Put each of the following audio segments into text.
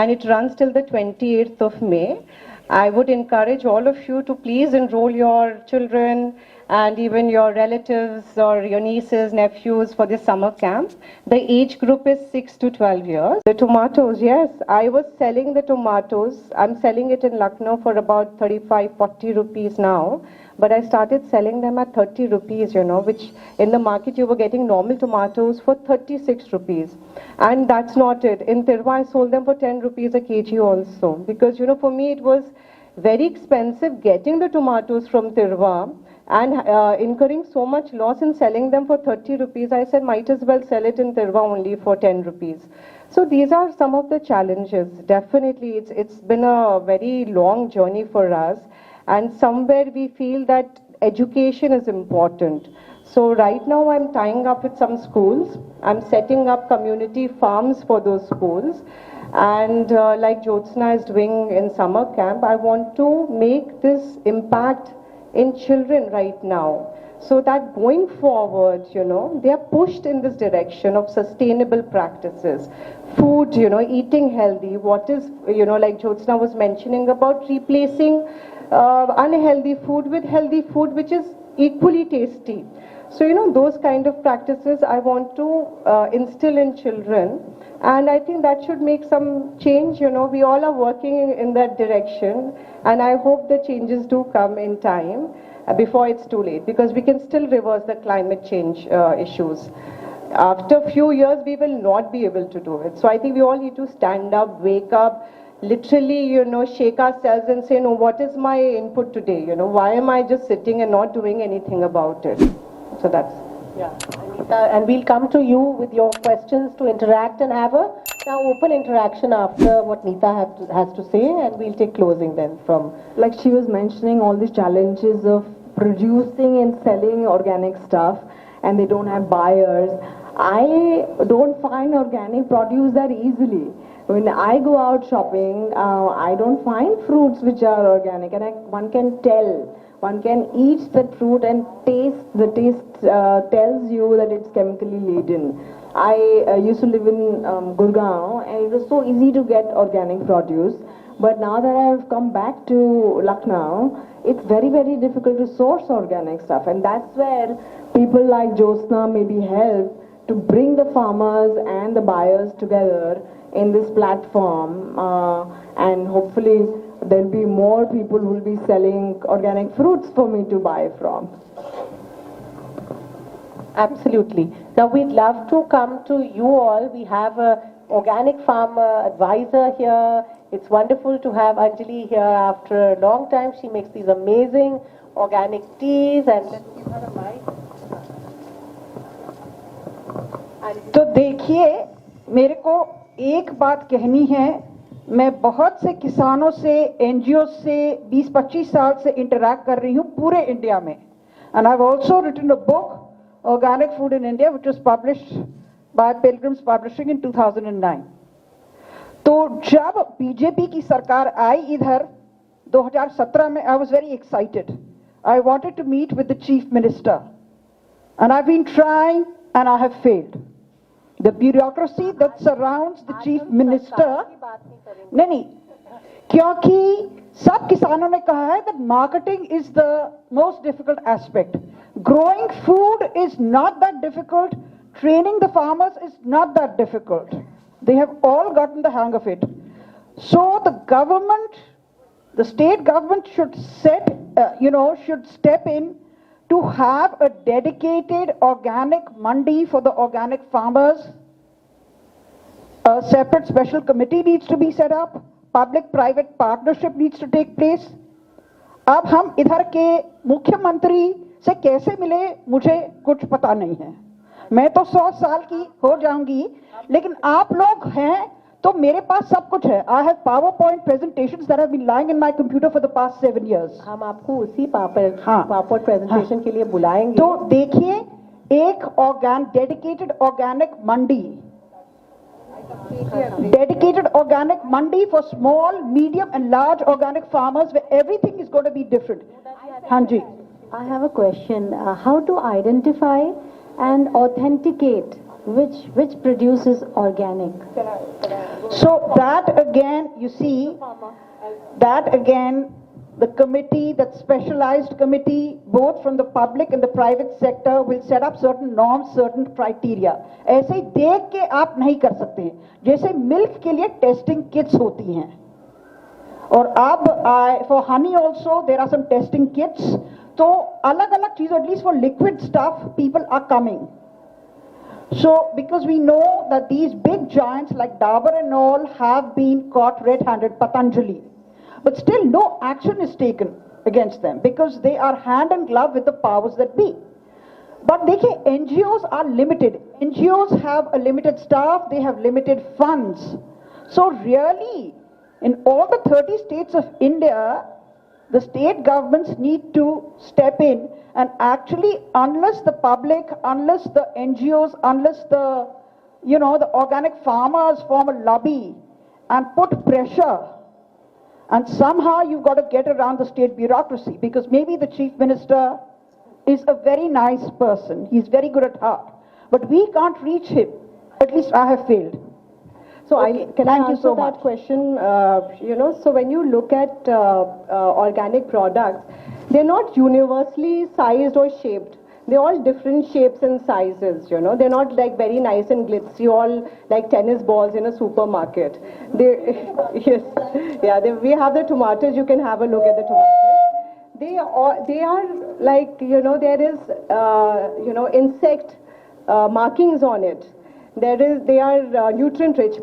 and it runs till the 28th of May. I would encourage all of you to please enroll your children and even your relatives or your nieces, nephews for this summer camp. The age group is 6 to 12 years. The tomatoes, yes, I was selling the tomatoes. I'm selling it in Lucknow for about 35, 40 rupees now. But I started selling them at 30 rupees, which in the market you were getting normal tomatoes for 36 rupees. And that's not it. In Tirva, I sold them for 10 rupees a kg also. Because, for me it was very expensive getting the tomatoes from Tirva and incurring so much loss in selling them for 30 rupees. I said, might as well sell it in Tirva only for 10 rupees. So these are some of the challenges. Definitely, it's been a very long journey for us. And somewhere we feel that education is important. So right now I'm tying up with some schools. I'm setting up community farms for those schools. And like Jyotsna is doing in summer camp, I want to make this impact in children right now. So that going forward, they are pushed in this direction of sustainable practices. Food, eating healthy. What is, like Jyotsna was mentioning about replacing unhealthy food with healthy food, which is equally tasty. So, those kind of practices I want to instill in children. And I think that should make some change. We all are working in that direction. And I hope the changes do come in time before it's too late. Because we can still reverse the climate change issues. After a few years, we will not be able to do it. So I think we all need to stand up, wake up, literally, shake ourselves and say, no, what is my input today? Why am I just sitting and not doing anything about it? So that's... Yeah, Anita, and we'll come to you with your questions to interact and have a now open interaction after what Neeta has to say, and we'll take closing then from... Like she was mentioning all these challenges of producing and selling organic stuff, and they don't have buyers. I don't find organic produce that easily. When I go out shopping, I don't find fruits which are organic, and one can tell. One can eat that fruit and taste. The taste tells you that it's chemically laden. I used to live in Gurgaon, and it was so easy to get organic produce. But now that I've come back to Lucknow, it's very, very difficult to source organic stuff. And that's where people like Jyotsna maybe help to bring the farmers and the buyers together in this platform, and hopefully there'll be more people who will be selling organic fruits for me to buy from. Absolutely. Now we'd love to come to you all. We have an organic farmer advisor here. It's wonderful to have Anjali here after a long time. She makes these amazing organic teas, and let's give her a mic. तो देखिए, मेरे को एक बात कहनी है. मैं बहुत से किसानों से, एनजीओ से 20-25 साल से इंटरैक्ट कर रही हूँ पूरे इंडिया में. And I've also written a book, Organic Food in India, which was published by Pilgrims Publishing in 2009. तो जब बीजेपी की सरकार आई इधर 2017 में, I was very excited. I wanted to meet with the chief minister, and I've been trying and I have failed. The bureaucracy that surrounds the chief minister, नहीं, क्योंकि सब किसानों ने कहा है that marketing is the most difficult aspect. Growing food is not that difficult. Training the farmers is not that difficult. They have all gotten the hang of it. So the government, the state government should should step in to have a dedicated organic mandi for the organic farmers. A separate special committee needs to be set up. Public-private partnership needs to take place. अब हम इधर के मुख्यमंत्री से कैसे मिले, मुझे कुछ पता नहीं है. मैं तो 100 साल की हो जाऊंगी, लेकिन आप लोग हैं तो मेरे पास सब कुछ है. I have PowerPoint presentations that have been lying in my computer for the past 7 years. हम आपको उसी PowerPoint presentation के लिए बुलाएंगे. तो देखिए, एक dedicated organic mandi, dedicated organic mandi for small, medium and large organic farmers where everything is going to be different. Hanji. I have a question. How to identify and authenticate which produces organic. So that again, you see, that again, the committee, that specialized committee, both from the public and the private sector, will set up certain norms, certain criteria. ऐसे ही देख के आप नहीं कर सकते, जैसे milk के लिए टेस्टिंग किट्स होती हैं, और अब for honey also there are some testing kits. तो अलग अलग चीज़, at least for liquid stuff, people are coming. So, because we know that these big giants like Dabur and all have been caught red-handed, Patanjali, but still no action is taken against them because they are hand in glove with the powers that be. But देखिए, NGOs are limited. NGOs have a limited staff, they have limited funds. So really, in all the 30 states of India, the state governments need to step in and actually, unless the public, unless the NGOs, unless the, the organic farmers form a lobby and put pressure, and somehow you've got to get around the state bureaucracy, because maybe the chief minister is a very nice person, he's very good at heart, but we can't reach him. At least I have failed. So can I Thank you answer so that much. question? So when you look at organic products, they're not universally sized or shaped. They're all different shapes and sizes, They're not like very nice and glitzy, all like tennis balls in a supermarket. Yes, yeah, we have the tomatoes, you can have a look at the tomatoes. They are like, there is, insect markings on it. They are nutrient rich,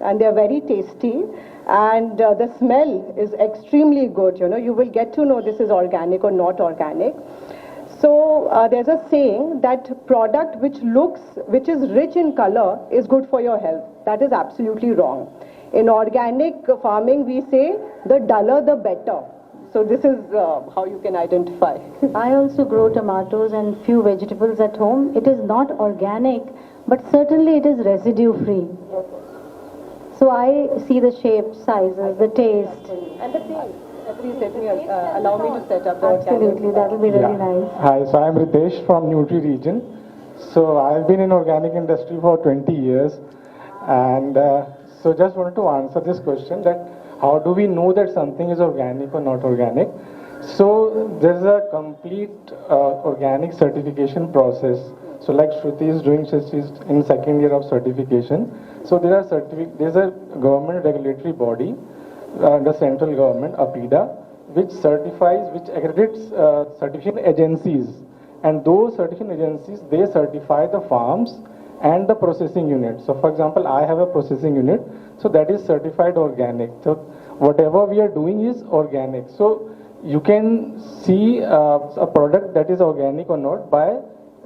and they are very tasty, and the smell is extremely good. You will get to know this is organic or not organic. So there's a saying that product which is rich in color is good for your health. That is absolutely wrong. In organic farming, we say the duller the better. So this is how you can identify. I also grow tomatoes and few vegetables at home. It is not organic, but certainly it is residue free. So I see the shape, sizes, the taste. And the taste. Please let me allow me to set up the Absolutely, that will be really nice. Hi, so I'm Ritesh from Nutri region. So I've been in organic industry for 20 years, and so just wanted to answer this question, that how do we know that something is organic or not organic? So there's a complete organic certification process. So like Shruti is doing, she's in second year of certification. So there's a government regulatory body, the central government, APIDA, which accredits certification agencies. And those certification agencies, they certify the farms and the processing unit. So for example, I have a processing unit, so that is certified organic. So whatever we are doing is organic. So you can see a product that is organic or not by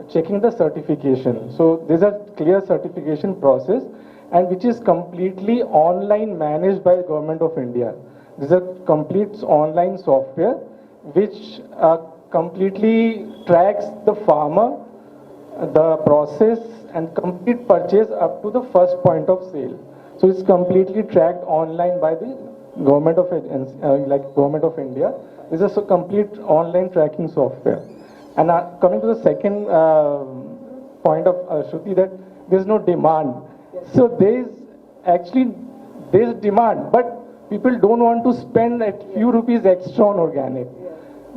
checking the certification. So there's a clear certification process, and which is completely online managed by the Government of India. This is a complete online software which completely tracks the farmer, the process, and complete purchase up to the first point of sale. So it's completely tracked online by the Government of Government of India. This is a complete online tracking software. And coming to the second point of Shruti, that there is no demand. So there is demand, but people don't want to spend a few rupees extra on organic.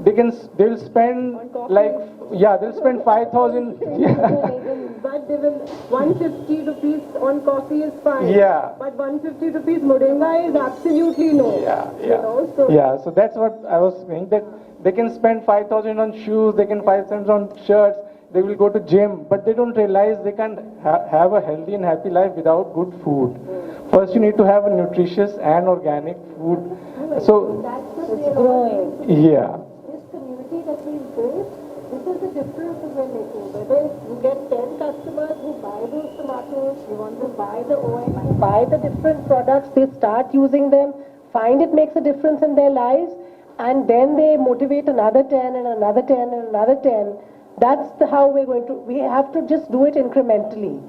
They'll spend they'll spend 5,000. But they will 150 rupees on coffee is fine. Yeah. But 150 rupees moringa is absolutely no. So that's what I was saying, that they can spend 5,000 on shoes, they can 5,000 on shirts, they will go to gym, but they don't realize they can't have a healthy and happy life without good food. First, you need to have a nutritious and organic food. So That's what we are growing. yeah. This community that we've built, this is the difference that we're making. Whether you get 10 customers who buy those tomatoes, you want to buy the oil, buy the different products, they start using them, find it makes a difference in their lives, and then they motivate another 10 and another 10 and another 10. That's how we have to just do it incrementally.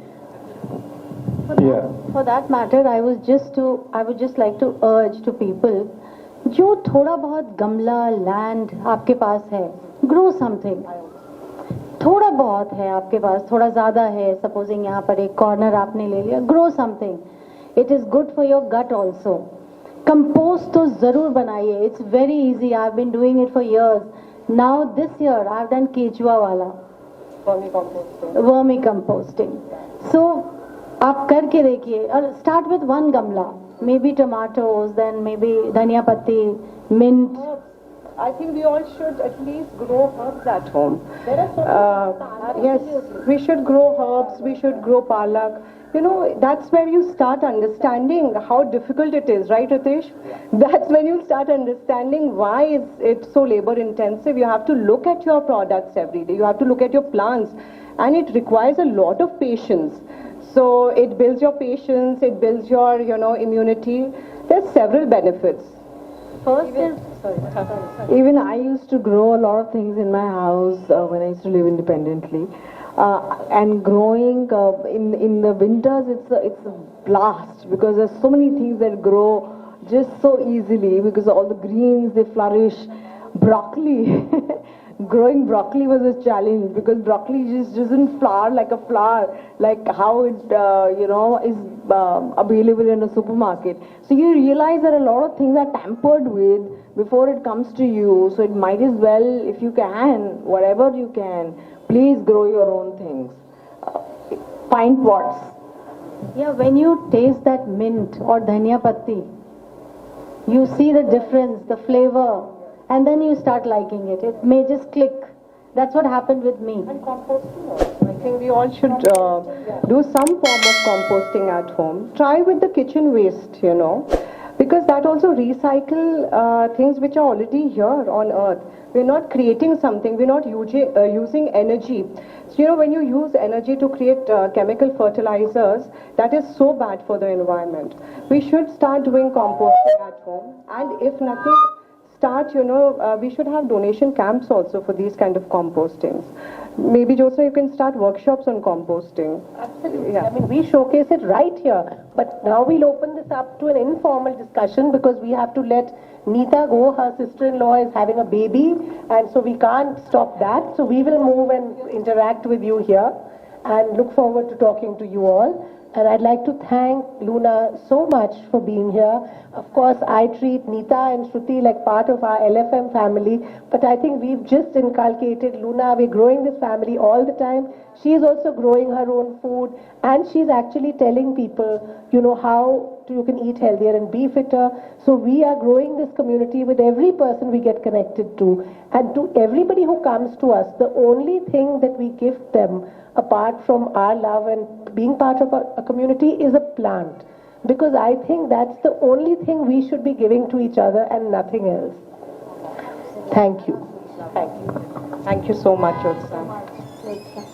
For that matter, I would just like to urge to people, जो थोड़ा बहुत गमला land आपके पास है, grow something. थोड़ा बहुत है आपके पास, थोड़ा ज़्यादा है, सपोजिंग यहाँ पर एक कॉर्नर आपने ले लिया, grow something. It is good for your gut also. Compost तो ज़रूर बनाइए. It's very easy. I have been doing it for years. Now this year I have done केचुआ वाला वर्मी कंपोस्टिंग. सो आप करके देखिए, और स्टार्ट विद 1 गमला, may be tomatoes, then may be धनिया पत्ती, mint. I think we all should at least grow herbs at home. Yes, we should grow herbs, we should grow palak. You know, that's where you start understanding how difficult it is, right, Ritesh? That's when you start understanding why it's so labor intensive. You have to look at your products every day. You have to look at your plants. And it requires a lot of patience. So it builds your patience, it builds your, immunity. There's several benefits. First is, Even I used to grow a lot of things in my house when I used to live independently. And growing in the winters, it's a blast because there's so many things that grow just so easily because all the greens, they flourish. Broccoli, growing broccoli was a challenge because broccoli just doesn't flower like a flower, like how it is available in a supermarket. So you realize that a lot of things are tampered with before it comes to you. So it might as well, if you can, whatever you can, please grow your own things. Pine pots. yeah, when you taste that mint or dhania patti, you see the difference, the flavor, and then you start liking it. It may just click. That's what happened with me. And composting also. I think we all should do some form of composting at home. Try with the kitchen waste, because that also recycle things which are already here on earth. We're not creating something, we're not using energy. So, when you use energy to create chemical fertilizers, that is so bad for the environment. We should start doing composting at home, and if nothing, we should have donation camps also for these kind of compostings. Maybe, Joseph, you can start workshops on composting. Absolutely. Yeah. I mean, we showcase it right here. But now we'll open this up to an informal discussion because we have to let Neeta go. Her sister-in-law is having a baby, and so we can't stop that. So we will move and interact with you here and look forward to talking to you all. And I'd like to thank Luna so much for being here. Of course, I treat Neeta and Shruti like part of our LFM family, but I think we've just inculcated Luna. We're growing this family all the time. She's also growing her own food, and she's actually telling people, how you can eat healthier and be fitter. So we are growing this community with every person we get connected to. And to everybody who comes to us, the only thing that we gift them, apart from our love and being part of a community, is a plant. Because I think that's the only thing we should be giving to each other and nothing else. Thank you. Thank you. Thank you so much, Jyotsna.